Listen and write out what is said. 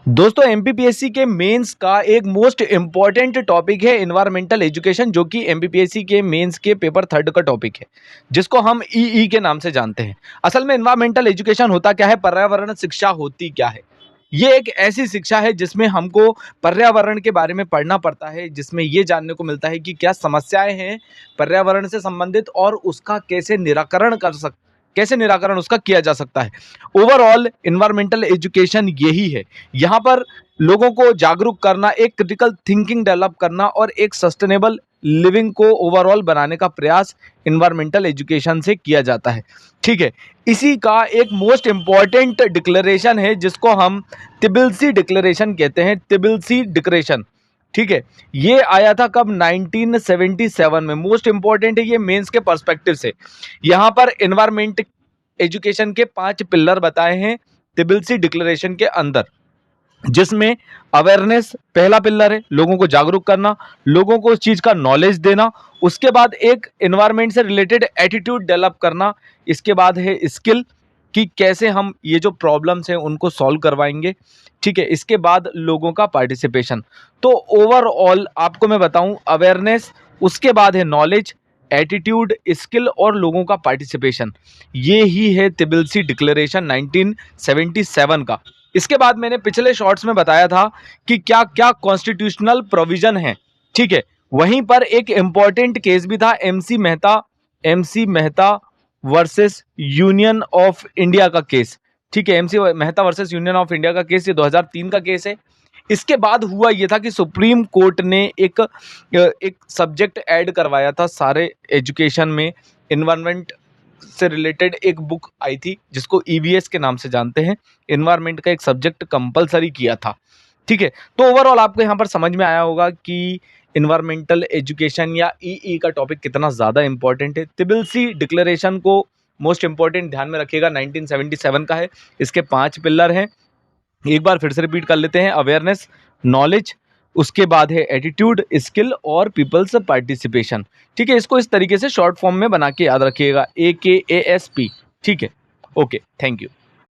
दोस्तों एमपीपीएससी के मेंस का एक मोस्ट इम्पॉर्टेंट टॉपिक है एनवायरमेंटल एजुकेशन, जो कि एमपीपीएससी के मेंस के पेपर 3 का टॉपिक है, जिसको हम ईई के नाम से जानते हैं। असल में एनवायरमेंटल एजुकेशन होता क्या है, पर्यावरण शिक्षा होती क्या है। ये एक ऐसी शिक्षा है जिसमें हमको पर्यावरण के बारे में पढ़ना पड़ता है, जिसमें ये जानने को मिलता है कि क्या समस्याएं हैं पर्यावरण से संबंधित और उसका कैसे निराकरण उसका किया जा सकता है। ओवरऑल एनवायरमेंटल एजुकेशन यही है। यहाँ पर लोगों को जागरूक करना, एक क्रिटिकल थिंकिंग डेवलप करना और एक सस्टेनेबल लिविंग को ओवरऑल बनाने का प्रयास एनवायरमेंटल एजुकेशन से किया जाता है। ठीक है, इसी का एक मोस्ट इंपॉर्टेंट डिक्लेरेशन है जिसको हम तिबिलसी डिक्लेरेशन कहते हैं, तिबिलसी डिक्लेरेशन। ठीक है, ये आया था कब, 1977 में। मोस्ट इंपॉर्टेंट है ये मेंस के पर्सपेक्टिव से। यहाँ पर एनवायरमेंट एजुकेशन के 5 पिलर बताए हैं तिबिलसी डिक्लेरेशन के अंदर, जिसमें अवेयरनेस पहला पिलर है, लोगों को जागरूक करना, लोगों को उस चीज का नॉलेज देना। उसके बाद एक एनवायरमेंट से रिलेटेड एटीट्यूड डेवलप करना। इसके बाद है स्किल, कि कैसे हम ये जो प्रॉब्लम्स हैं उनको सॉल्व करवाएंगे। ठीक है, इसके बाद लोगों का पार्टिसिपेशन। तो ओवरऑल आपको मैं बताऊं, अवेयरनेस, उसके बाद है नॉलेज, एटीट्यूड, स्किल और लोगों का पार्टिसिपेशन। ये ही है तिबिलसी डिक्लेरेशन 1977 का। इसके बाद मैंने पिछले शॉर्ट्स में बताया था कि क्या क्या कॉन्स्टिट्यूशनल प्रोविजन है। ठीक है, वहीं पर एक इंपॉर्टेंट केस भी था, MC Mehta versus union of India का केस। ठीक है, MC Mehta versus union of India का केस, ये 2003 का केस है। इसके बाद हुआ ये था कि सुप्रीम कोर्ट ने एक सब्जेक्ट ऐड करवाया था सारे एजुकेशन में। एनवायरनमेंट से रिलेटेड एक बुक आई थी जिसको ईवीएस के नाम से जानते हैं। एनवायरनमेंट का एक सब्जेक्ट कंपलसरी किया था। ठीक है, तो ओवरऑल आपको यहाँ पर समझ में आया होगा कि एनवायरमेंटल एजुकेशन या ईई का टॉपिक कितना ज़्यादा इंपॉर्टेंट है। तिबिलसी डिक्लेरेशन को मोस्ट इंपॉर्टेंट ध्यान में रखिएगा, 1977 का है। इसके 5 पिलर हैं, एक बार फिर से रिपीट कर लेते हैं। अवेयरनेस, नॉलेज, उसके बाद है एटीट्यूड, स्किल और पीपल्स पार्टिसिपेशन। ठीक है, इसको इस तरीके से शॉर्ट फॉर्म में बना के याद रखिएगा, AKASP। ठीक है, ओके, थैंक यू।